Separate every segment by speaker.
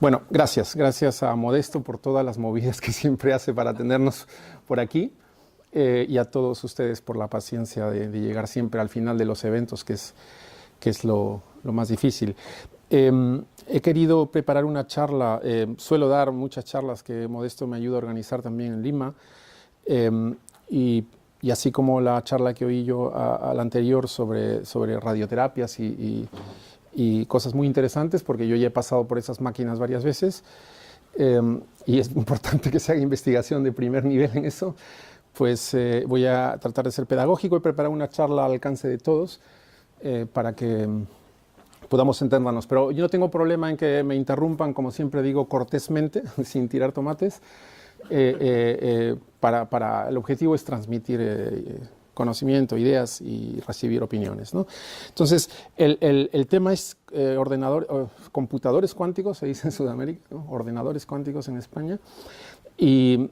Speaker 1: Bueno, gracias a Modesto por todas las movidas que siempre hace para tenernos por aquí y a todos ustedes por la paciencia de llegar siempre al final de los eventos, que es lo más difícil. He querido preparar una charla, suelo dar muchas charlas que Modesto me ayuda a organizar también en Lima, y así como la charla que oí yo a la anterior sobre radioterapias y cosas muy interesantes, porque yo ya he pasado por esas máquinas varias veces, y es importante que se haga investigación de primer nivel en eso, pues voy a tratar de ser pedagógico y preparar una charla al alcance de todos para que podamos entendernos. Pero yo no tengo problema en que me interrumpan, como siempre digo, cortésmente, sin tirar tomates. El objetivo es transmitir conocimiento, ideas y recibir opiniones, ¿no? Entonces, el tema es computadores cuánticos, se dice en Sudamérica, ¿no? Ordenadores cuánticos en España. Y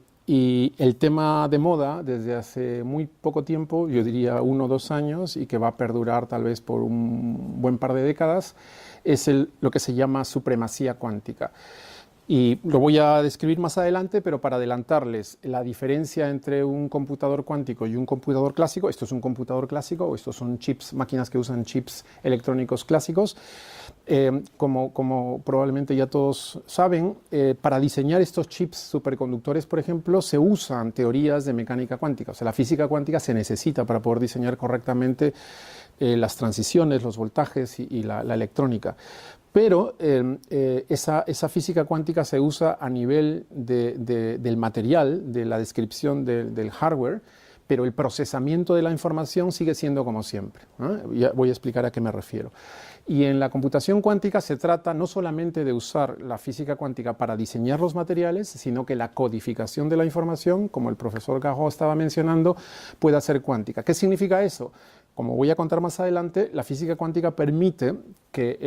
Speaker 1: el tema de moda desde hace muy poco tiempo, yo diría 1 o 2 años, y que va a perdurar tal vez por un buen par de décadas, es lo que se llama supremacía cuántica. Y lo voy a describir más adelante, pero para adelantarles la diferencia entre un computador cuántico y un computador clásico. Esto es un computador clásico, o estos son chips, máquinas que usan chips electrónicos clásicos. Como probablemente ya todos saben, para diseñar estos chips superconductores, por ejemplo, se usan teorías de mecánica cuántica. O sea, la física cuántica se necesita para poder diseñar correctamente las transiciones, los voltajes y la electrónica. Pero esa física cuántica se usa a nivel del material, de la descripción del hardware, pero el procesamiento de la información sigue siendo como siempre, ¿eh? Ya voy a explicar a qué me refiero. Y en la computación cuántica se trata no solamente de usar la física cuántica para diseñar los materiales, sino que la codificación de la información, como el profesor Garot estaba mencionando, pueda ser cuántica. ¿Qué significa eso? Como voy a contar más adelante, la física cuántica permite que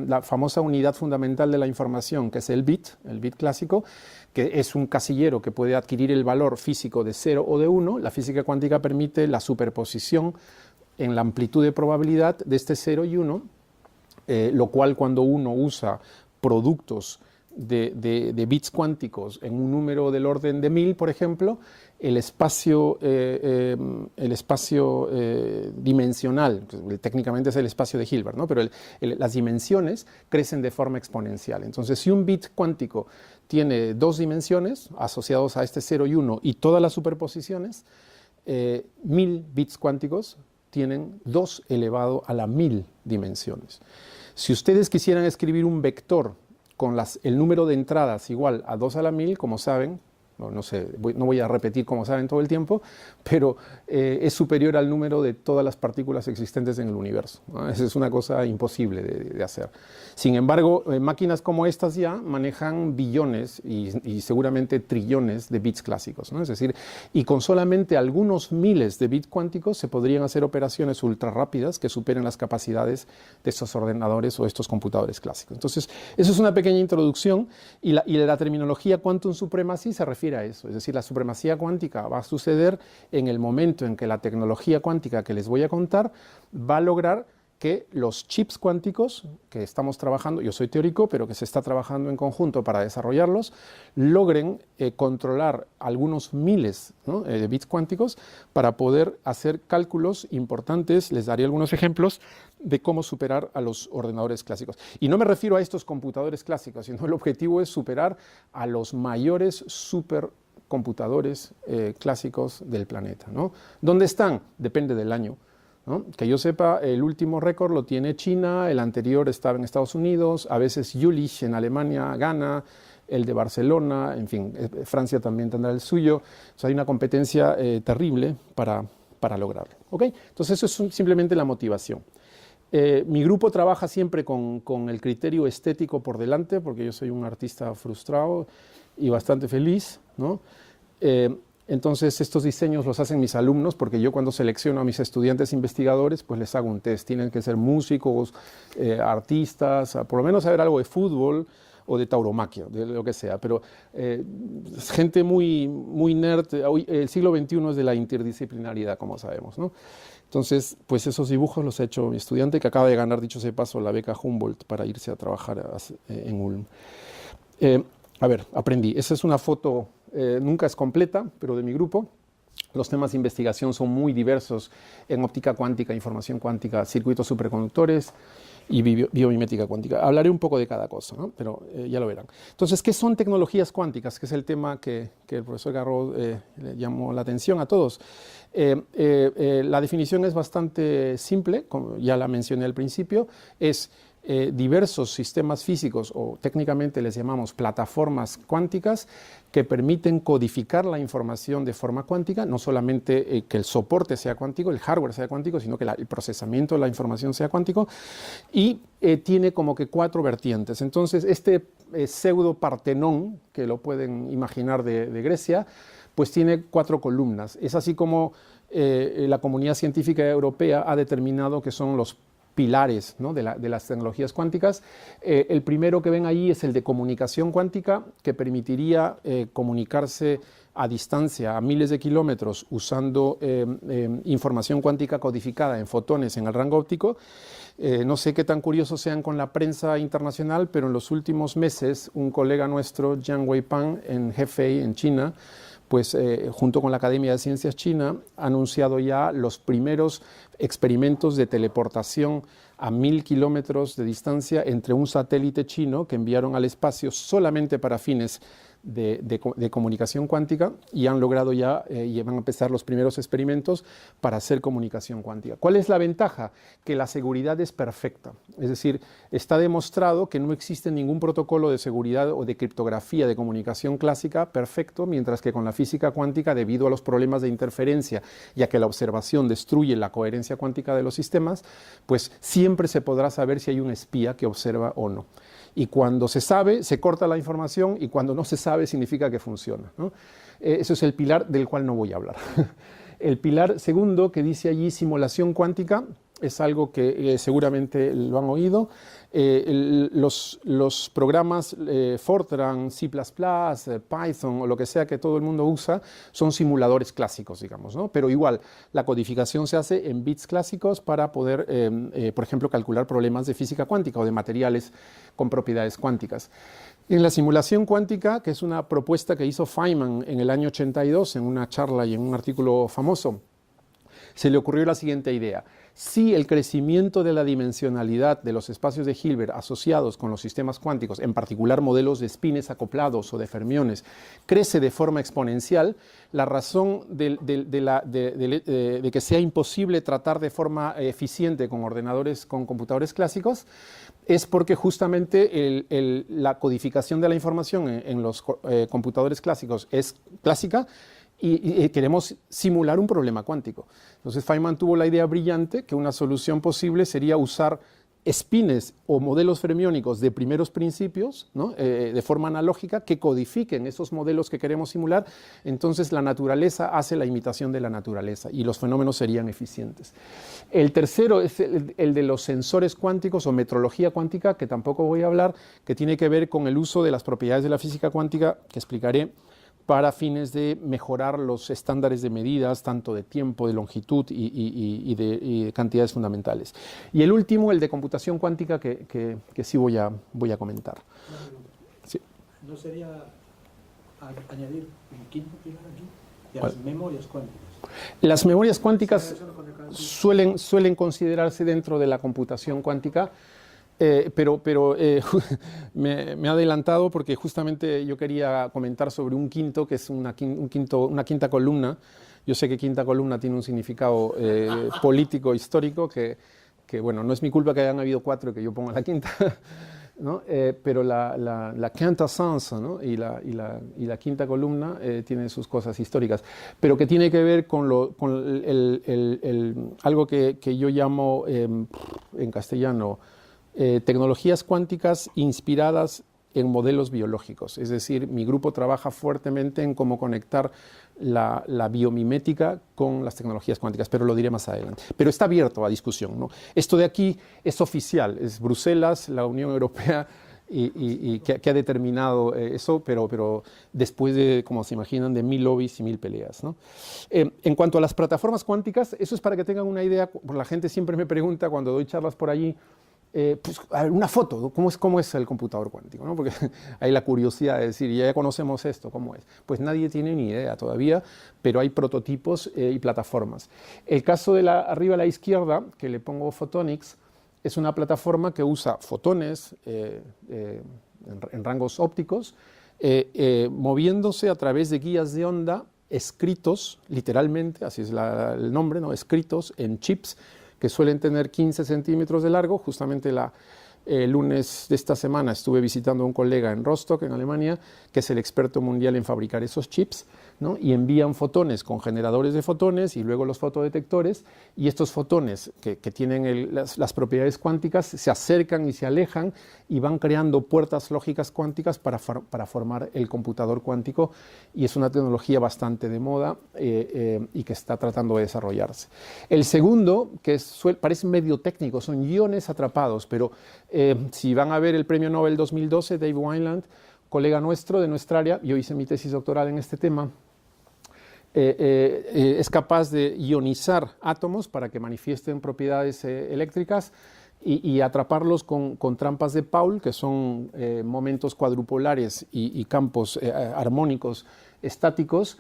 Speaker 1: la famosa unidad fundamental de la información, que es el bit clásico, que es un casillero que puede adquirir el valor físico de 0 o de 1, la física cuántica permite la superposición en la amplitud de probabilidad de este 0 y 1, lo cual cuando uno usa productos de bits cuánticos en un número del orden de 1000, por ejemplo, el espacio dimensional, técnicamente es el espacio de Hilbert, ¿no? Pero las dimensiones crecen de forma exponencial. Entonces, si un bit cuántico tiene 2 dimensiones asociados a este 0 y 1 y todas las superposiciones, 1000 bits cuánticos tienen 2 elevado a la 1000 dimensiones. Si ustedes quisieran escribir un vector con el número de entradas igual a 2 a la 1000, como saben, no sé, no voy a repetir como saben todo el tiempo, pero es superior al número de todas las partículas existentes en el universo, ¿no? Esa es una cosa imposible de hacer. Sin embargo, máquinas como estas ya manejan billones y seguramente trillones de bits clásicos, ¿no? Es decir, y con solamente algunos miles de bits cuánticos se podrían hacer operaciones ultra rápidas que superen las capacidades de estos ordenadores o estos computadores clásicos. Entonces, eso es una pequeña introducción, y la terminología quantum supremacy se refiere a eso. Es decir, la supremacía cuántica va a suceder en el momento en que la tecnología cuántica que les voy a contar va a lograr que los chips cuánticos que estamos trabajando, yo soy teórico, pero que se está trabajando en conjunto para desarrollarlos, logren controlar algunos miles, ¿no?, de bits cuánticos para poder hacer cálculos importantes. Les daré algunos ejemplos de cómo superar a los ordenadores clásicos. Y no me refiero a estos computadores clásicos, sino el objetivo es superar a los mayores supercomputadores clásicos del planeta, ¿no? ¿Dónde están? Depende del año, ¿no? Que yo sepa, el último récord lo tiene China, el anterior estaba en Estados Unidos, a veces Jülich en Alemania gana, el de Barcelona, en fin, Francia también tendrá el suyo. O sea, hay una competencia terrible para lograrlo, ¿ok? Entonces eso es simplemente la motivación. Mi grupo trabaja siempre con el criterio estético por delante, porque yo soy un artista frustrado y bastante feliz, ¿no? Entonces estos diseños los hacen mis alumnos, porque yo cuando selecciono a mis estudiantes investigadores, pues les hago un test. Tienen que ser músicos, artistas, por lo menos saber algo de fútbol o de tauromaquia, de lo que sea, pero gente muy nerd. El siglo XXI es de la interdisciplinaridad, como sabemos, ¿no? Entonces, pues esos dibujos los ha hecho mi estudiante que acaba de ganar, dicho sea de paso, la beca Humboldt para irse a trabajar en Ulm. A ver, aprendí. Esa es una foto, nunca es completa, pero de mi grupo. Los temas de investigación son muy diversos en óptica cuántica, información cuántica, circuitos superconductores y biomimética cuántica. Hablaré un poco de cada cosa, ¿no? Pero ya lo verán. Entonces, ¿qué son tecnologías cuánticas? Que es el tema que el profesor Garraud le llamó la atención a todos. La definición es bastante simple, como ya la mencioné al principio, es diversos sistemas físicos, o técnicamente les llamamos plataformas cuánticas, que permiten codificar la información de forma cuántica, no solamente que el soporte sea cuántico, el hardware sea cuántico, sino que el procesamiento de la información sea cuántico, y tiene como que 4 vertientes. Entonces, este pseudo Partenón, que lo pueden imaginar de Grecia, pues tiene 4 columnas. Es así como la comunidad científica europea ha determinado que son los pilares, ¿no?, de las tecnologías cuánticas. El primero que ven ahí es el de comunicación cuántica, que permitiría comunicarse a distancia, a miles de kilómetros, usando información cuántica codificada en fotones en el rango óptico. No sé qué tan curiosos sean con la prensa internacional, pero en los últimos meses un colega nuestro, Jiang Weipang, en Hefei, en China, pues junto con la Academia de Ciencias China, ha anunciado ya los primeros experimentos de teleportación a 1000 kilómetros de distancia entre un satélite chino que enviaron al espacio solamente para fines de comunicación cuántica, y han logrado ya, y van a empezar los primeros experimentos para hacer comunicación cuántica. ¿Cuál es la ventaja? Que la seguridad es perfecta. Es decir, está demostrado que no existe ningún protocolo de seguridad o de criptografía de comunicación clásica perfecto, mientras que con la física cuántica, debido a los problemas de interferencia, ya que la observación destruye la coherencia cuántica de los sistemas, pues siempre se podrá saber si hay un espía que observa o no. Y cuando se sabe, se corta la información, y cuando no se sabe, significa que funciona, ¿no? Eso es el pilar del cual no voy a hablar. El pilar segundo, que dice allí simulación cuántica, es algo que seguramente lo han oído. Los programas Fortran, C++, Python o lo que sea que todo el mundo usa son simuladores clásicos, digamos, ¿no? Pero igual, la codificación se hace en bits clásicos para poder, por ejemplo, calcular problemas de física cuántica o de materiales con propiedades cuánticas. En la simulación cuántica, que es una propuesta que hizo Feynman en el año 82 en una charla y en un artículo famoso, se le ocurrió la siguiente idea. Si el crecimiento de la dimensionalidad de los espacios de Hilbert asociados con los sistemas cuánticos, en particular modelos de espines acoplados o de fermiones, crece de forma exponencial, la razón de que sea imposible tratar de forma eficiente con ordenadores, con computadores clásicos, es porque justamente la codificación de la información en los computadores clásicos es clásica, y queremos simular un problema cuántico. Entonces Feynman tuvo la idea brillante que una solución posible sería usar espines o modelos fermiónicos de primeros principios, ¿no?, de forma analógica, que codifiquen esos modelos que queremos simular. Entonces la naturaleza hace la imitación de la naturaleza y los fenómenos serían eficientes. El tercero es el de los sensores cuánticos o metrología cuántica, que tampoco voy a hablar, que tiene que ver con el uso de las propiedades de la física cuántica, que explicaré, para fines de mejorar los estándares de medidas, tanto de tiempo, de longitud y de cantidades fundamentales. Y el último, el de computación cuántica, que sí voy a comentar. Sí.
Speaker 2: ¿No sería añadir un quinto pilar aquí? De las memorias cuánticas.
Speaker 1: Las memorias cuánticas suelen considerarse dentro de la computación cuántica. Pero me he adelantado porque justamente yo quería comentar sobre un quinto, que es una quinta columna. Yo sé que quinta columna tiene un significado político, histórico, que bueno, no es mi culpa que hayan habido 4 y que yo ponga la quinta, ¿no? Pero la quintessence, ¿no?, y la quinta columna tiene sus cosas históricas, pero que tiene que ver con algo que yo llamo en castellano tecnologías cuánticas inspiradas en modelos biológicos. Es decir, mi grupo trabaja fuertemente en cómo conectar la biomimética con las tecnologías cuánticas, pero lo diré más adelante. Pero está abierto a discusión, ¿no? Esto de aquí es oficial, es Bruselas, la Unión Europea y que ha determinado eso, pero después de, como se imaginan, de 1000 lobbies y 1000 peleas, ¿no? En cuanto a las plataformas cuánticas, eso es para que tengan una idea, porque la gente siempre me pregunta cuando doy charlas por allí, pues, a ver, una foto, ¿no? ¿Cómo es el computador cuántico, ¿no? Porque hay la curiosidad de decir, ya conocemos esto, ¿cómo es? Pues nadie tiene ni idea todavía, pero hay prototipos y plataformas. El caso de arriba a la izquierda, que le pongo Photonics, es una plataforma que usa fotones en rangos ópticos, moviéndose a través de guías de onda escritos, literalmente, así es el nombre, ¿no? Escritos en chips que suelen tener 15 centímetros de largo. Justamente el lunes de esta semana estuve visitando a un colega en Rostock, en Alemania, que es el experto mundial en fabricar esos chips, ¿no? Y envían fotones con generadores de fotones y luego los fotodetectores, y estos fotones que tienen las propiedades cuánticas se acercan y se alejan y van creando puertas lógicas cuánticas para formar el computador cuántico, y es una tecnología bastante de moda y que está tratando de desarrollarse. El segundo, que parece medio técnico, son iones atrapados, pero si van a ver el premio Nobel 2012, Dave Wineland, colega nuestro de nuestra área, yo hice mi tesis doctoral en este tema, es capaz de ionizar átomos para que manifiesten propiedades eléctricas y atraparlos con trampas de Paul, que son momentos cuadrupolares y campos armónicos estáticos.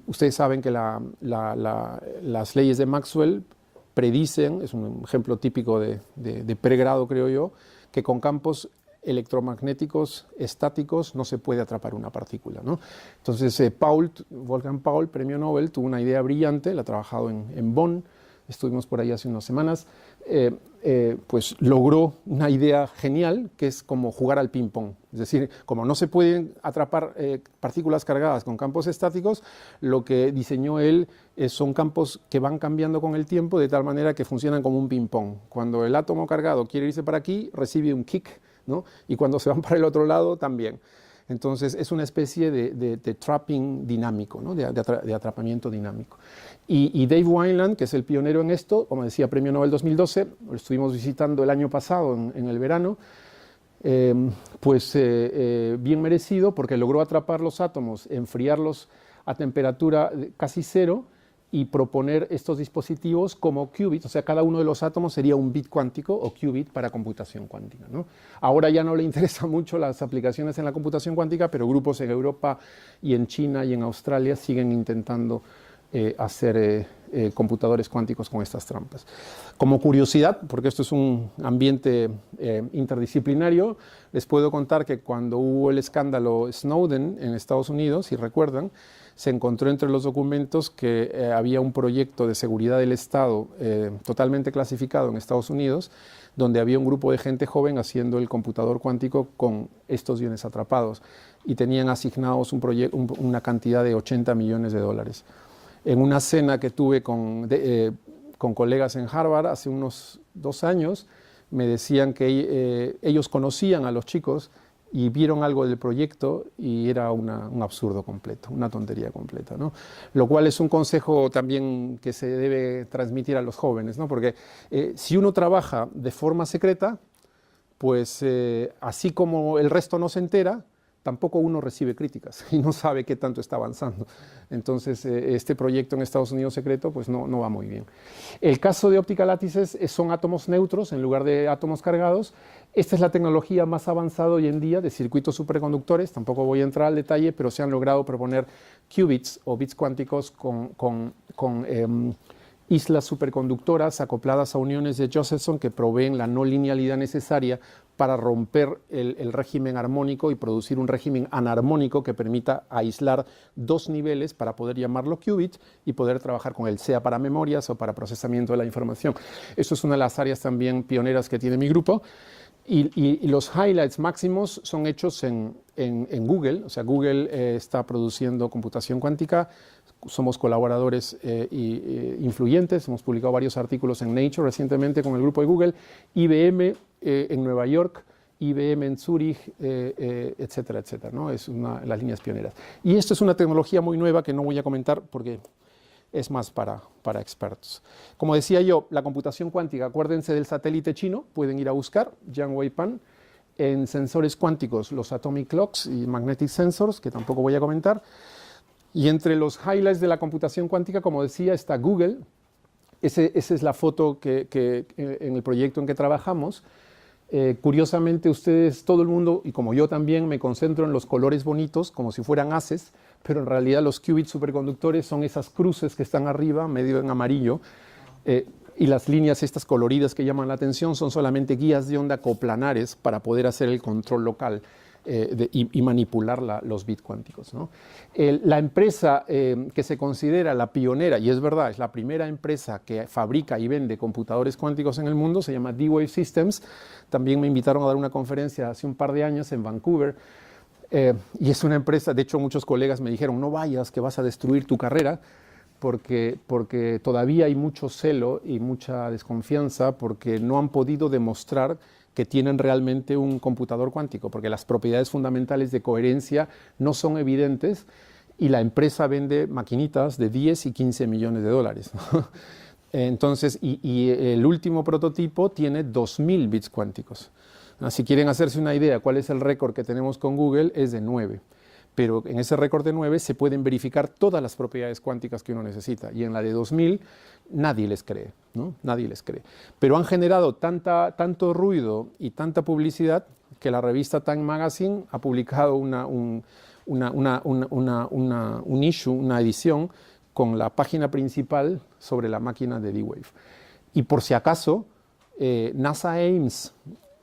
Speaker 1: Ustedes saben que las leyes de Maxwell predicen, es un ejemplo típico de pregrado, creo yo, que con campos electromagnéticos estáticos no se puede atrapar una partícula, ¿no? Entonces Wolfgang Paul, premio Nobel, tuvo una idea brillante, la ha trabajado en Bonn, estuvimos por ahí hace unas semanas, pues logró una idea genial, que es como jugar al ping-pong. Es decir, como no se pueden atrapar partículas cargadas con campos estáticos, lo que diseñó él son campos que van cambiando con el tiempo de tal manera que funcionan como un ping-pong. Cuando el átomo cargado quiere irse para aquí, recibe un kick, ¿no? Y cuando se van para el otro lado, también. Entonces, es una especie de trapping dinámico, ¿no? de atrapamiento dinámico. Y Dave Wineland, que es el pionero en esto, como decía, premio Nobel 2012, lo estuvimos visitando el año pasado, en el verano, bien merecido, porque logró atrapar los átomos, enfriarlos a temperatura casi cero, y proponer estos dispositivos como qubits, o sea, cada uno de los átomos sería un bit cuántico o qubit para computación cuántica, ¿no? Ahora ya no le interesan mucho las aplicaciones en la computación cuántica, pero grupos en Europa y en China y en Australia siguen intentando hacer computadores cuánticos con estas trampas. Como curiosidad, porque esto es un ambiente interdisciplinario, les puedo contar que cuando hubo el escándalo Snowden en Estados Unidos, si recuerdan, se encontró entre los documentos que había un proyecto de seguridad del Estado totalmente clasificado en Estados Unidos, donde había un grupo de gente joven haciendo el computador cuántico con estos iones atrapados, y tenían asignados una cantidad de $80 millones. En una cena que tuve con colegas en Harvard hace unos 2 años, me decían que ellos conocían a los chicos y vieron algo del proyecto y era un absurdo completo, una tontería completa, ¿no? Lo cual es un consejo también que se debe transmitir a los jóvenes, ¿no? Porque si uno trabaja de forma secreta, pues así como el resto no se entera, tampoco uno recibe críticas y no sabe qué tanto está avanzando. Entonces, este proyecto en Estados Unidos secreto pues no va muy bien. El caso de óptica látices son átomos neutros en lugar de átomos cargados. Esta es la tecnología más avanzada hoy en día de circuitos superconductores. Tampoco voy a entrar al detalle, pero se han logrado proponer qubits o bits cuánticos con islas superconductoras acopladas a uniones de Josephson que proveen la no linealidad necesaria para romper el régimen armónico y producir un régimen anarmónico que permita aislar 2 niveles para poder llamarlo qubit y poder trabajar con él, sea para memorias o para procesamiento de la información. Eso es una de las áreas también pioneras que tiene mi grupo. Y los highlights máximos son hechos en Google. O sea, Google está produciendo computación cuántica. Somos colaboradores influyentes, hemos publicado varios artículos en Nature recientemente con el grupo de Google, IBM en Nueva York, IBM en Zúrich, etcétera, etcétera, ¿no? Es una de las líneas pioneras. Y esto es una tecnología muy nueva que no voy a comentar porque es más para expertos. Como decía yo, la computación cuántica, acuérdense del satélite chino, pueden ir a buscar, Jiang Weipan, en sensores cuánticos, los atomic clocks y magnetic sensors, que tampoco voy a comentar. Y entre los highlights de la computación cuántica, como decía, está Google. Esa es la foto que en el proyecto en que trabajamos. Curiosamente, ustedes, todo el mundo, y como yo también, me concentro en los colores bonitos, como si fueran haces, pero en realidad los qubits superconductores son esas cruces que están arriba, medio en amarillo, y las líneas estas coloridas que llaman la atención son solamente guías de onda coplanares para poder hacer el control local y manipular los bits cuánticos, ¿no? La empresa que se considera la pionera, y es verdad, es la primera empresa que fabrica y vende computadores cuánticos en el mundo, se llama D-Wave Systems. También me invitaron a dar una conferencia hace un par de años en Vancouver. Y es una empresa, de hecho muchos colegas me dijeron, no vayas, que vas a destruir tu carrera, porque todavía hay mucho celo y mucha desconfianza, porque no han podido demostrar que tienen realmente un computador cuántico, porque las propiedades fundamentales de coherencia no son evidentes, y la empresa vende maquinitas de 10 y 15 millones de dólares, ¿no? Entonces, y el último prototipo tiene 2000 bits cuánticos. Si quieren hacerse una idea cuál es el récord que tenemos con Google, es de 9. Pero en ese récord de 9 se pueden verificar todas las propiedades cuánticas que uno necesita. Y en la de 2000 nadie les cree, ¿no? Nadie les cree. Pero han generado tanto ruido y tanta publicidad que la revista Time Magazine ha publicado un issue, una edición, con la página principal sobre la máquina de D-Wave. Y por si acaso, NASA Ames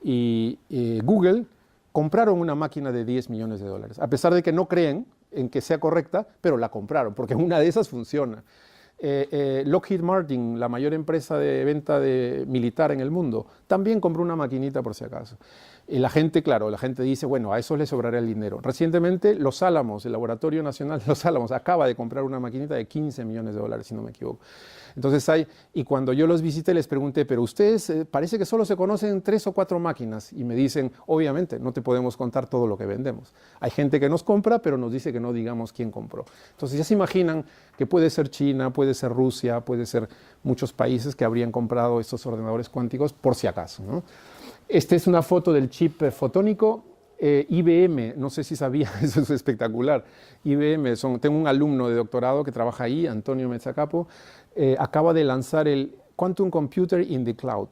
Speaker 1: y Google compraron una máquina de 10 millones de dólares, a pesar de que no creen en que sea correcta, pero la compraron, porque una de esas funciona. Lockheed Martin, la mayor empresa de venta militar en el mundo, también compró una maquinita por si acaso. Y la gente, claro, la gente dice, bueno, a eso le sobrará el dinero. Recientemente, Los Álamos, el Laboratorio Nacional de Los Álamos, acaba de comprar una maquinita de 15 millones de dólares, si no me equivoco. Entonces y cuando yo los visité les pregunté, pero ustedes parece que solo se conocen 3 o 4 máquinas, y me dicen, obviamente, no te podemos contar todo lo que vendemos. Hay gente que nos compra, pero nos dice que no digamos quién compró. Entonces ya se imaginan que puede ser China, puede ser Rusia, puede ser muchos países que habrían comprado estos ordenadores cuánticos por si acaso, ¿no? Esta es una foto del chip fotónico. IBM, no sé si sabía, eso es espectacular. IBM, tengo un alumno de doctorado que trabaja ahí, Antonio Mezzacapo, acaba de lanzar el Quantum Computer in the Cloud.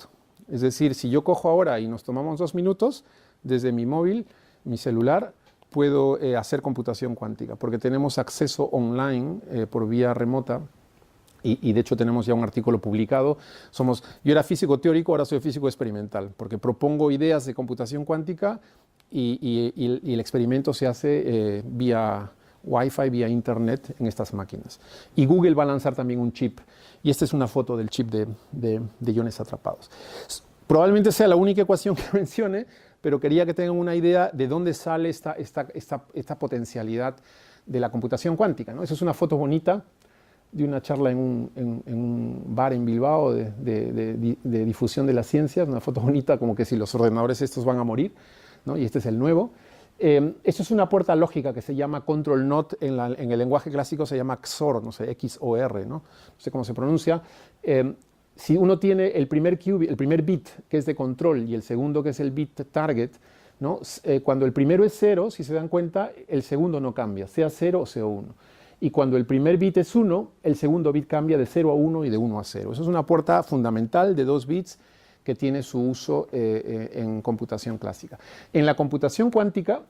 Speaker 1: Es decir, si yo cojo ahora y nos tomamos 2 minutos, desde mi móvil, mi celular, puedo hacer computación cuántica, porque tenemos acceso online por vía remota. Y de hecho tenemos ya un artículo publicado. Yo era físico teórico, ahora soy físico experimental, porque propongo ideas de computación cuántica y el experimento se hace vía Wi-Fi, vía Internet en estas máquinas. Y Google va a lanzar también un chip. Y esta es una foto del chip de iones atrapados. Probablemente sea la única ecuación que mencione, pero quería que tengan una idea de dónde sale esta potencialidad de la computación cuántica, ¿no? Esa es una foto bonita de una charla en un bar en Bilbao de difusión de las ciencias, una foto bonita como que si los ordenadores estos van a morir, ¿no? Y este es el nuevo. Esto es una puerta lógica que se llama control NOT, en el lenguaje clásico se llama XOR, no sé, XOR, ¿no? No sé cómo se pronuncia. Si uno tiene el primer bit que es de control y el segundo que es el bit target, ¿no? Cuando el primero es 0, si se dan cuenta, el segundo no cambia, sea 0 o sea 1. Y cuando el primer bit es 1, el segundo bit cambia de 0 a 1 y de 1 a 0. Eso es una puerta fundamental de 2 bits que tiene su uso en computación clásica. En la computación cuántica,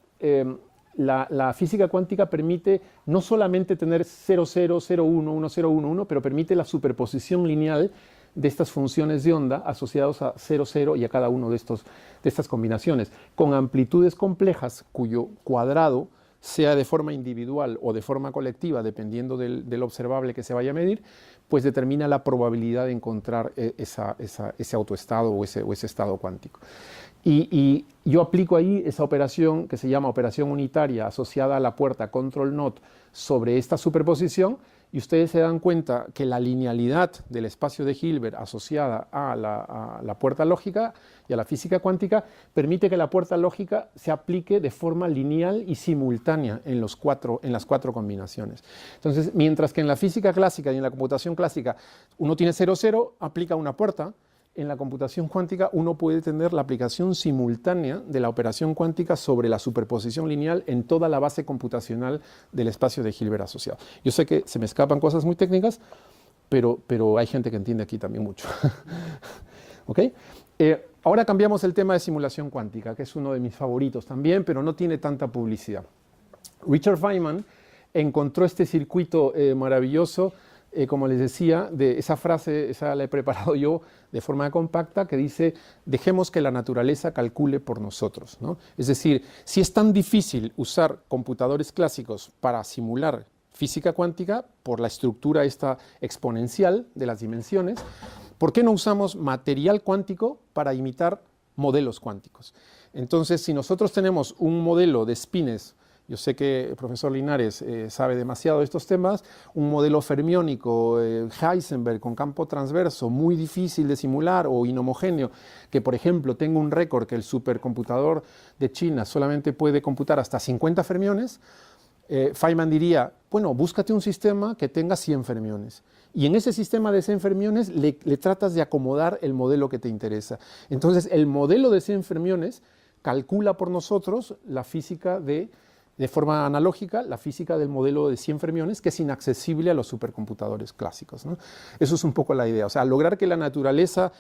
Speaker 1: la física cuántica permite no solamente tener 0, 0, 0, 1, 1, 0, 1, 1, pero permite la superposición lineal de estas funciones de onda asociados a 0, 0 y a cada uno de estas combinaciones, con amplitudes complejas cuyo cuadrado sea de forma individual o de forma colectiva, dependiendo del observable que se vaya a medir, pues determina la probabilidad de encontrar ese autoestado o ese estado cuántico. Y yo aplico ahí esa operación que se llama operación unitaria asociada a la puerta control NOT sobre esta superposición, y ustedes se dan cuenta que la linealidad del espacio de Hilbert asociada a la puerta lógica y a la física cuántica permite que la puerta lógica se aplique de forma lineal y simultánea en las 4 combinaciones. Entonces, mientras que en la física clásica y en la computación clásica uno tiene 0, 0, aplica una puerta, en la computación cuántica uno puede tener la aplicación simultánea de la operación cuántica sobre la superposición lineal en toda la base computacional del espacio de Hilbert asociado. Yo sé que se me escapan cosas muy técnicas, pero hay gente que entiende aquí también mucho. ¿Ok? Ahora cambiamos el tema de simulación cuántica, que es uno de mis favoritos también, pero no tiene tanta publicidad. Richard Feynman encontró este circuito maravilloso, como les decía, de esa frase, esa la he preparado yo de forma compacta, que dice, dejemos que la naturaleza calcule por nosotros, ¿no? Es decir, si es tan difícil usar computadores clásicos para simular física cuántica, por la estructura esta exponencial de las dimensiones, ¿por qué no usamos material cuántico para imitar modelos cuánticos? Entonces, si nosotros tenemos un modelo de spines, yo sé que el profesor Linares sabe demasiado de estos temas, un modelo fermiónico, Heisenberg con campo transverso, muy difícil de simular o inhomogéneo, que por ejemplo tenga un récord que el supercomputador de China solamente puede computar hasta 50 fermiones, Feynman diría, bueno, búscate un sistema que tenga 100 fermiones. Y en ese sistema de 100 fermiones le tratas de acomodar el modelo que te interesa. Entonces, el modelo de 100 fermiones calcula por nosotros la física de forma analógica, la física del modelo de 100 fermiones, que es inaccesible a los supercomputadores clásicos, ¿no? Eso es un poco la idea. O sea, lograr que la naturaleza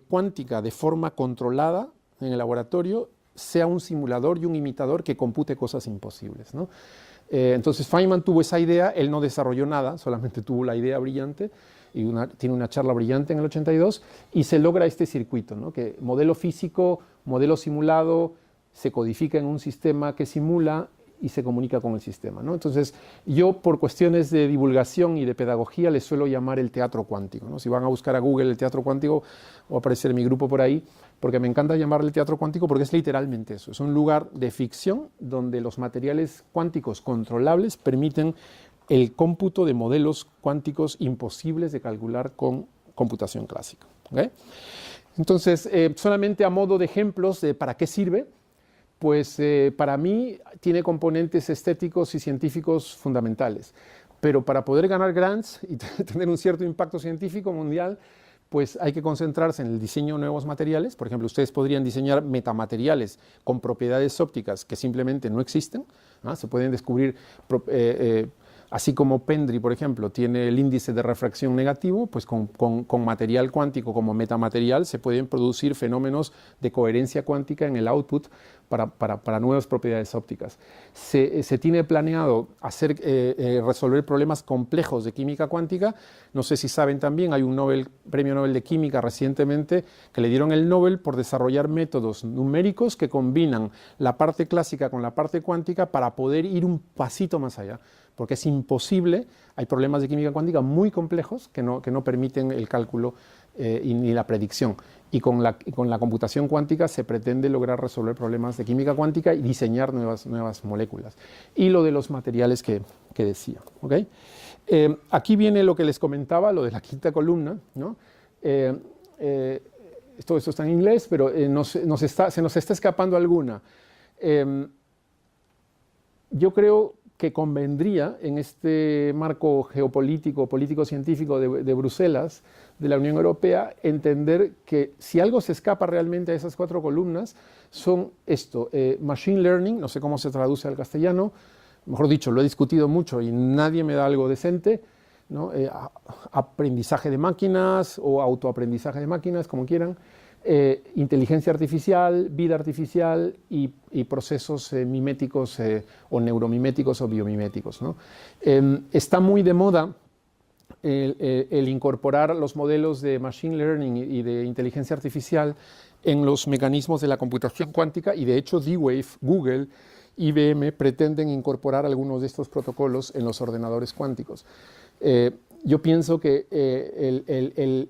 Speaker 1: cuántica de forma controlada en el laboratorio sea un simulador y un imitador que compute cosas imposibles, ¿no? Entonces Feynman tuvo esa idea, él no desarrolló nada, solamente tuvo la idea brillante y tiene una charla brillante en el 82 y se logra este circuito, ¿no? Que modelo físico, modelo simulado, se codifica en un sistema que simula y se comunica con el sistema, ¿no? Entonces yo por cuestiones de divulgación y de pedagogía le suelo llamar el teatro cuántico, ¿no? Si van a buscar a Google el teatro cuántico va a aparecer mi grupo por ahí, porque me encanta llamarle teatro cuántico porque es literalmente eso, es un lugar de ficción donde los materiales cuánticos controlables permiten el cómputo de modelos cuánticos imposibles de calcular con computación clásica, ¿okay? Entonces, solamente a modo de ejemplos de para qué sirve, pues para mí tiene componentes estéticos y científicos fundamentales, pero para poder ganar grants y tener un cierto impacto científico mundial, pues hay que concentrarse en el diseño de nuevos materiales. Por ejemplo, ustedes podrían diseñar metamateriales con propiedades ópticas que simplemente no existen, ¿no? Se pueden descubrir, así como Pendry, por ejemplo, tiene el índice de refracción negativo, pues con material cuántico como metamaterial se pueden producir fenómenos de coherencia cuántica en el output para nuevas propiedades ópticas. Se tiene planeado resolver problemas complejos de química cuántica. No sé si saben también, hay un premio Nobel de Química recientemente que le dieron el Nobel por desarrollar métodos numéricos que combinan la parte clásica con la parte cuántica para poder ir un pasito más allá, porque es imposible, hay problemas de química cuántica muy complejos que no permiten el cálculo ni la predicción. Y con la computación cuántica se pretende lograr resolver problemas de química cuántica y diseñar nuevas moléculas. Y lo de los materiales que decía, ¿okay? Aquí viene lo que les comentaba, lo de la quinta columna, ¿no? Esto está en inglés, pero se nos está escapando alguna. Yo creo que convendría en este marco geopolítico, político-científico de Bruselas, de la Unión Europea, entender que si algo se escapa realmente a esas 4 columnas, son esto, machine learning, no sé cómo se traduce al castellano, mejor dicho, lo he discutido mucho y nadie me da algo decente, ¿no? Aprendizaje de máquinas o autoaprendizaje de máquinas, como quieran, inteligencia artificial, vida artificial y procesos miméticos o neuromiméticos o biomiméticos, ¿no? Está muy de moda el incorporar los modelos de machine learning y de inteligencia artificial en los mecanismos de la computación cuántica y de hecho D-Wave, Google, IBM pretenden incorporar algunos de estos protocolos en los ordenadores cuánticos. Yo pienso que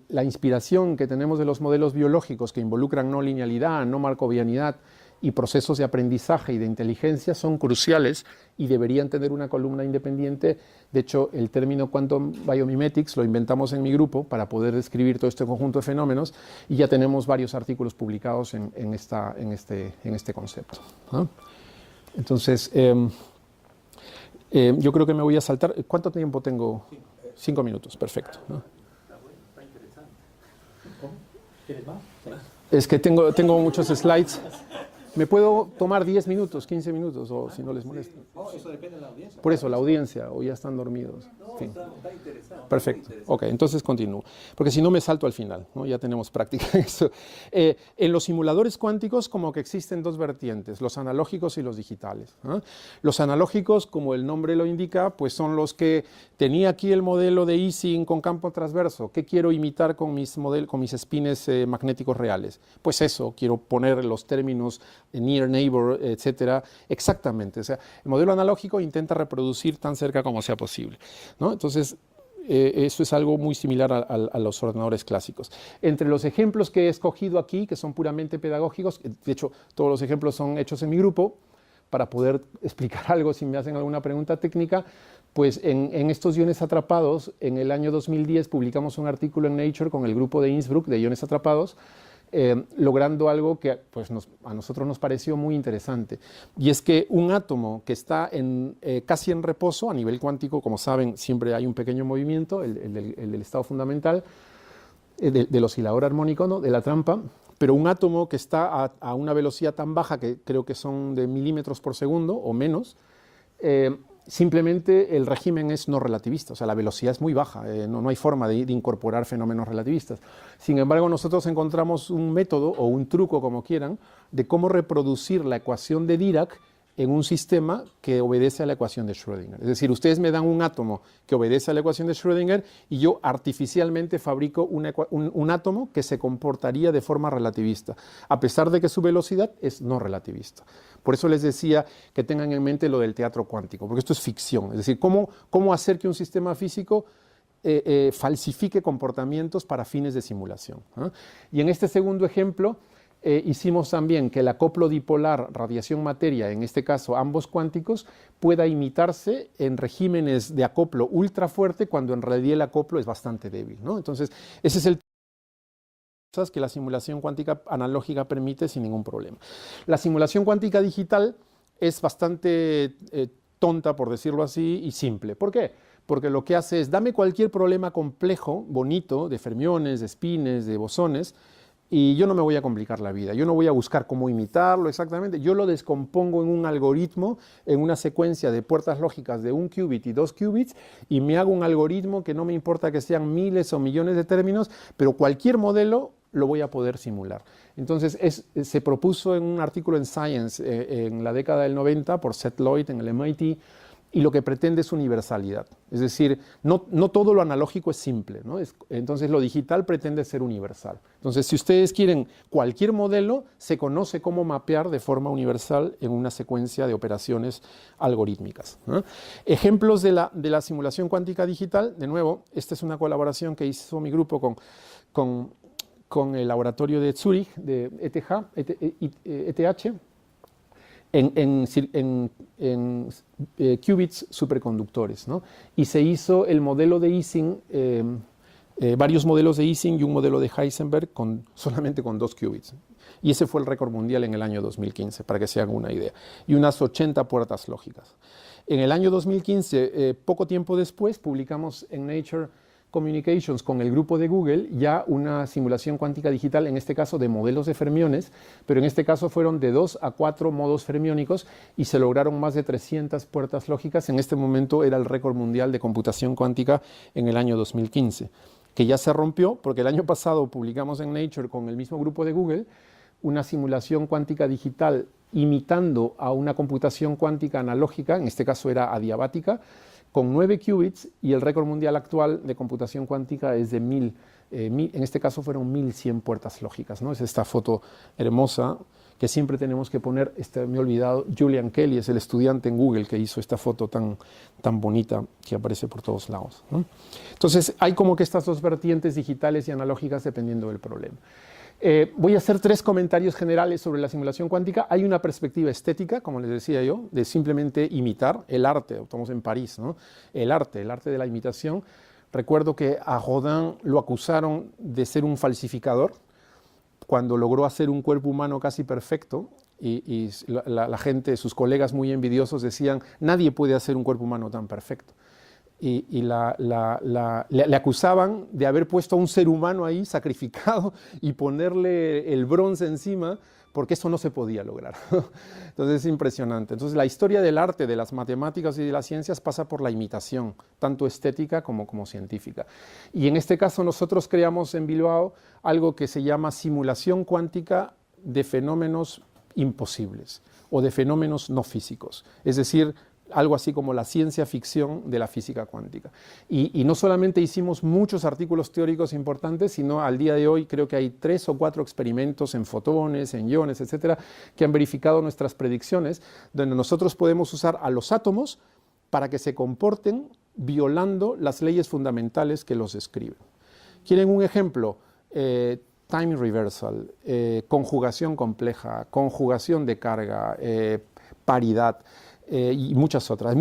Speaker 1: la inspiración que tenemos de los modelos biológicos que involucran no linealidad, no markovianidad y procesos de aprendizaje y de inteligencia son cruciales y deberían tener una columna independiente. De hecho, el término Quantum Biomimetics lo inventamos en mi grupo para poder describir todo este conjunto de fenómenos y ya tenemos varios artículos publicados en este concepto, ¿no? Entonces, yo creo que me voy a saltar. ¿Cuánto tiempo tengo? 5 minutos, perfecto, ¿no?
Speaker 2: Está interesante. ¿Cómo? ¿Quieres más? Sí.
Speaker 1: Es que tengo muchos slides. ¿Me puedo tomar 10 minutos, 15 minutos, o si no les molesta?
Speaker 2: Oh, eso depende de la audiencia.
Speaker 1: Por eso, la audiencia, o ya están dormidos.
Speaker 3: No,
Speaker 1: Sí.
Speaker 3: está interesante.
Speaker 1: Perfecto. Ok, entonces continúo. Porque si no me salto al final, ¿no? Ya tenemos práctica en eso. En los simuladores cuánticos como que existen dos vertientes, los analógicos y los digitales, ¿no? Los analógicos, como el nombre lo indica, pues son los que tenía aquí el modelo de Ising con campo transverso. ¿Qué quiero imitar con mis espines magnéticos reales? Pues eso, quiero poner los términos near neighbor, etcétera, exactamente. O sea, el modelo analógico intenta reproducir tan cerca como sea posible, ¿no? Entonces, eso es algo muy similar a los ordenadores clásicos. Entre los ejemplos que he escogido aquí, que son puramente pedagógicos, de hecho, todos los ejemplos son hechos en mi grupo, para poder explicar algo si me hacen alguna pregunta técnica, pues en estos iones atrapados, en el año 2010 publicamos un artículo en Nature con el grupo de Innsbruck de iones atrapados, logrando algo que pues a nosotros nos pareció muy interesante. Y es que un átomo que está casi en reposo, a nivel cuántico, como saben, siempre hay un pequeño movimiento, el del estado fundamental, del oscilador armónico, ¿no? De la trampa, pero un átomo que está a una velocidad tan baja, que creo que son de milímetros por segundo o menos, simplemente el régimen es no relativista, o sea, la velocidad es muy baja, no hay forma de incorporar fenómenos relativistas. Sin embargo, nosotros encontramos un método o un truco, como quieran, de cómo reproducir la ecuación de Dirac en un sistema que obedece a la ecuación de Schrödinger. Es decir, ustedes me dan un átomo que obedece a la ecuación de Schrödinger y yo artificialmente fabrico un átomo que se comportaría de forma relativista, a pesar de que su velocidad es no relativista. Por eso les decía que tengan en mente lo del teatro cuántico, porque esto es ficción. Es decir, cómo hacer que un sistema físico falsifique comportamientos para fines de simulación, ¿eh? Y en este segundo ejemplo, hicimos también que el acoplo dipolar radiación-materia, en este caso ambos cuánticos, pueda imitarse en regímenes de acoplo ultra fuerte cuando en realidad el acoplo es bastante débil, ¿no? Entonces, ese es el cosas que la simulación cuántica analógica permite sin ningún problema. La simulación cuántica digital es bastante tonta, por decirlo así, y simple. ¿Por qué? Porque lo que hace es, dame cualquier problema complejo, bonito, de fermiones, de espines, de bosones, y yo no me voy a complicar la vida, yo no voy a buscar cómo imitarlo exactamente, yo lo descompongo en un algoritmo, en una secuencia de puertas lógicas de 1 qubit y 2 qubits, y me hago un algoritmo que no me importa que sean miles o millones de términos, pero cualquier modelo lo voy a poder simular. Entonces, se propuso en un artículo en Science en la década del 90 por Seth Lloyd en el MIT, y lo que pretende es universalidad. Es decir, no todo lo analógico es simple, ¿no? Entonces, lo digital pretende ser universal. Entonces, si ustedes quieren cualquier modelo, se conoce cómo mapear de forma universal en una secuencia de operaciones algorítmicas, ¿no? Ejemplos de la simulación cuántica digital, de nuevo, esta es una colaboración que hizo mi grupo con el laboratorio de Zúrich, de ETH, en qubits superconductores, ¿no? Y se hizo el modelo de Ising, varios modelos de Ising y un modelo de Heisenberg solamente con 2 qubits. Y ese fue el récord mundial en el año 2015, para que se hagan una idea. Y unas 80 puertas lógicas. En el año 2015, poco tiempo después, publicamos en Nature Communications con el grupo de Google ya una simulación cuántica digital, en este caso de modelos de fermiones, pero en este caso fueron de 2 a 4 modos fermiónicos y se lograron más de 300 puertas lógicas. En este momento era el récord mundial de computación cuántica en el año 2015, que ya se rompió porque el año pasado publicamos en Nature con el mismo grupo de Google una simulación cuántica digital imitando a una computación cuántica analógica, en este caso era adiabática, con 9 qubits, y el récord mundial actual de computación cuántica es de en este caso fueron 1100 puertas lógicas, ¿no? Es esta foto hermosa que siempre tenemos que poner, me he olvidado, Julian Kelly es el estudiante en Google que hizo esta foto tan bonita que aparece por todos lados, ¿no? Entonces hay como que estas dos vertientes digitales y analógicas dependiendo del problema. Voy a hacer 3 comentarios generales sobre la simulación cuántica. Hay una perspectiva estética, como les decía yo, de simplemente imitar el arte. Estamos en París, ¿no? El arte de la imitación. Recuerdo que a Rodin lo acusaron de ser un falsificador cuando logró hacer un cuerpo humano casi perfecto, y la gente, sus colegas muy envidiosos decían, nadie puede hacer un cuerpo humano tan perfecto. y le acusaban de haber puesto a un ser humano ahí sacrificado y ponerle el bronce encima, porque eso no se podía lograr. Entonces es impresionante. Entonces la historia del arte, de las matemáticas y de las ciencias pasa por la imitación, tanto estética como científica. Y en este caso nosotros creamos en Bilbao algo que se llama simulación cuántica de fenómenos imposibles o de fenómenos no físicos. Es decir, algo así como la ciencia ficción de la física cuántica. Y no solamente hicimos muchos artículos teóricos importantes, sino al día de hoy creo que hay 3 o 4 experimentos en fotones, en iones, etcétera, que han verificado nuestras predicciones, donde nosotros podemos usar a los átomos para que se comporten violando las leyes fundamentales que los describen. ¿Quieren un ejemplo? Time reversal, conjugación compleja, conjugación de carga, paridad. Y muchas otras. Hay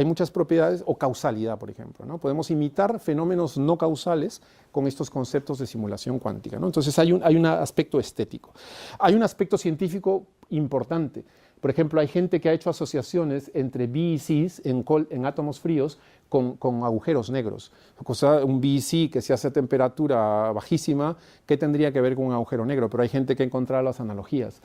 Speaker 1: muchas propiedades, o causalidad, por ejemplo, ¿no? Podemos imitar fenómenos no causales con estos conceptos de simulación cuántica, ¿no? Entonces hay un aspecto estético. Hay un aspecto científico importante. Por ejemplo, hay gente que ha hecho asociaciones entre BECs en átomos fríos con agujeros negros. O sea, un BEC que se hace a temperatura bajísima, ¿qué tendría que ver con un agujero negro? Pero hay gente que ha encontrado las analogías.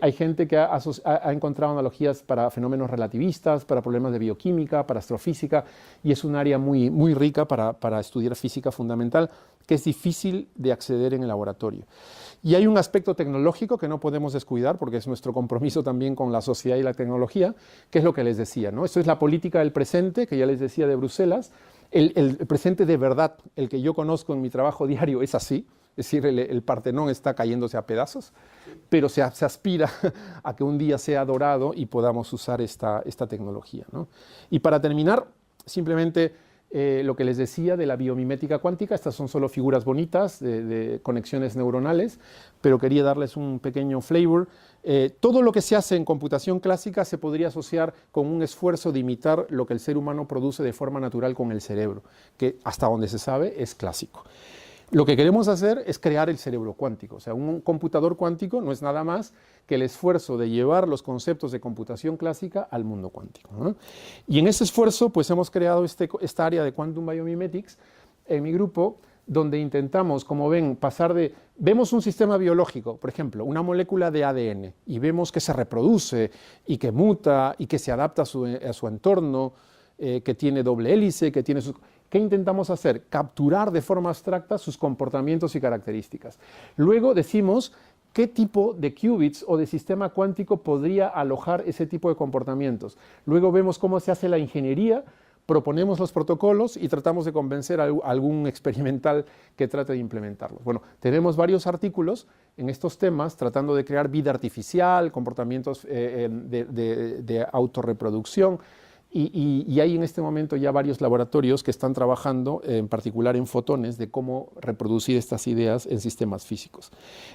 Speaker 1: Hay gente que ha encontrado analogías para fenómenos relativistas, para problemas de bioquímica, para astrofísica, y es un área muy, muy rica para estudiar física fundamental, que es difícil de acceder en el laboratorio. Y hay un aspecto tecnológico que no podemos descuidar, porque es nuestro compromiso también con la sociedad y la tecnología, que es lo que les decía, ¿no? Esto es la política del presente, que ya les decía, de Bruselas. El presente de verdad, el que yo conozco en mi trabajo diario, es así. Es decir, el Partenón está cayéndose a pedazos, pero se aspira a que un día sea dorado y podamos usar esta tecnología, ¿no? Y para terminar, simplemente lo que les decía de la biomimética cuántica. Estas son solo figuras bonitas de conexiones neuronales, pero quería darles un pequeño flavor. Todo lo que se hace en computación clásica se podría asociar con un esfuerzo de imitar lo que el ser humano produce de forma natural con el cerebro, que hasta donde se sabe es clásico. Lo que queremos hacer es crear el cerebro cuántico. O sea, un computador cuántico no es nada más que el esfuerzo de llevar los conceptos de computación clásica al mundo cuántico, ¿no? Y en ese esfuerzo, pues hemos creado esta área de Quantum Biomimetics en mi grupo, donde intentamos, como ven, vemos un sistema biológico, por ejemplo, una molécula de ADN, y vemos que se reproduce y que muta y que se adapta a su entorno, que tiene doble hélice, que tiene sus... ¿Qué intentamos hacer? Capturar de forma abstracta sus comportamientos y características. Luego decimos qué tipo de qubits o de sistema cuántico podría alojar ese tipo de comportamientos. Luego vemos cómo se hace la ingeniería, proponemos los protocolos y tratamos de convencer a algún experimental que trate de implementarlos. Bueno, tenemos varios artículos en estos temas tratando de crear vida artificial, comportamientos de autorreproducción. Y hay en este momento ya varios laboratorios que están trabajando, en particular en fotones, de cómo reproducir estas ideas en sistemas físicos.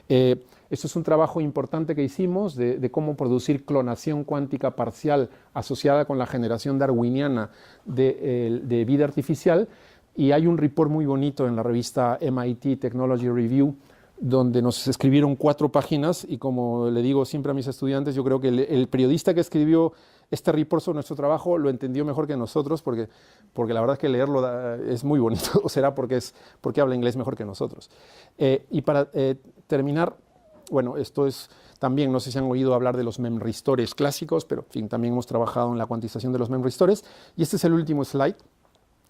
Speaker 1: Esto es un trabajo importante que hicimos de cómo producir clonación cuántica parcial asociada con la generación darwiniana de vida artificial. Y hay un report muy bonito en la revista MIT Technology Review, donde nos escribieron 4 páginas, y como le digo siempre a mis estudiantes, yo creo que el periodista que escribió este report sobre nuestro trabajo lo entendió mejor que nosotros, porque la verdad es que leerlo es muy bonito, o será porque habla inglés mejor que nosotros. Y para terminar, bueno, esto es también, no sé si han oído hablar de los memristores clásicos, pero en fin, también hemos trabajado en la cuantización de los memristores, y este es el último slide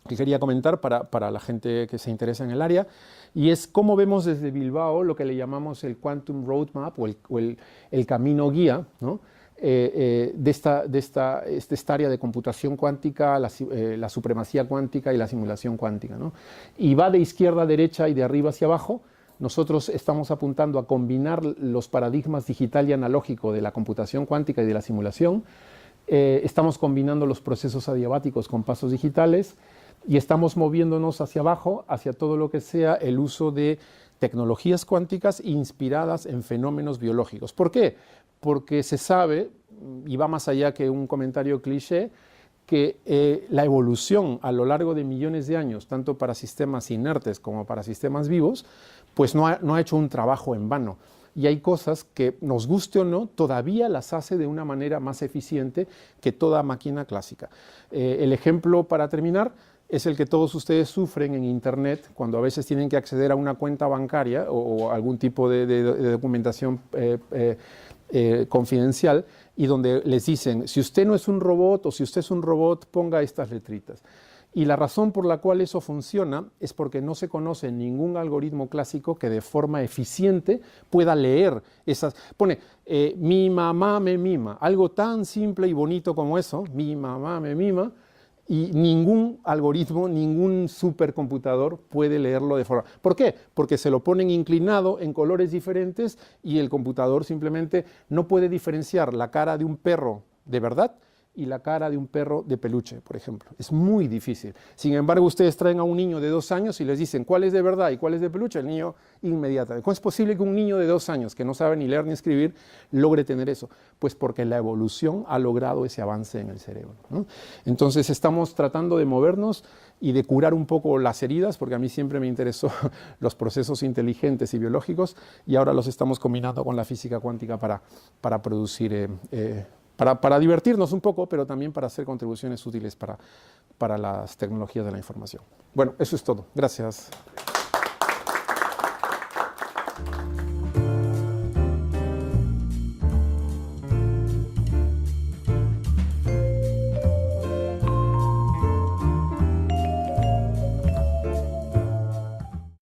Speaker 1: que quería comentar para la gente que se interesa en el área, y es cómo vemos desde Bilbao lo que le llamamos el Quantum Roadmap o el camino guía, ¿no? de esta área de computación cuántica, la supremacía cuántica y la simulación cuántica, ¿no? Y va de izquierda a derecha y de arriba hacia abajo. Nosotros estamos apuntando a combinar los paradigmas digital y analógico de la computación cuántica y de la simulación. Estamos combinando los procesos adiabáticos con pasos digitales, y estamos moviéndonos hacia abajo, hacia todo lo que sea el uso de tecnologías cuánticas inspiradas en fenómenos biológicos. ¿Por qué? Porque se sabe, y va más allá que un comentario cliché, que la evolución a lo largo de millones de años, tanto para sistemas inertes como para sistemas vivos, pues no ha hecho un trabajo en vano. Y hay cosas que, nos guste o no, todavía las hace de una manera más eficiente que toda máquina clásica. El ejemplo, para terminar, es el que todos ustedes sufren en Internet cuando a veces tienen que acceder a una cuenta bancaria o algún tipo de documentación confidencial, y donde les dicen, si usted no es un robot o si usted es un robot, ponga estas letritas. Y la razón por la cual eso funciona es porque no se conoce ningún algoritmo clásico que de forma eficiente pueda leer esas. Pone, mi mamá me mima, algo tan simple y bonito como eso, mi mamá me mima, y ningún algoritmo, ningún supercomputador puede leerlo de forma. ¿Por qué? Porque se lo ponen inclinado en colores diferentes y el computador simplemente no puede diferenciar la cara de un perro de verdad y la cara de un perro de peluche, por ejemplo. Es muy difícil. Sin embargo, ustedes traen a un niño de 2 años y les dicen cuál es de verdad y cuál es de peluche, el niño inmediatamente. ¿Cómo es posible que un niño de 2 años que no sabe ni leer ni escribir logre tener eso? Pues porque la evolución ha logrado ese avance en el cerebro, ¿no? Entonces estamos tratando de movernos y de curar un poco las heridas, porque a mí siempre me interesó los procesos inteligentes y biológicos, y ahora los estamos combinando con la física cuántica para producir... Para divertirnos un poco, pero también para hacer contribuciones útiles para las tecnologías de la información. Bueno, eso es todo. Gracias.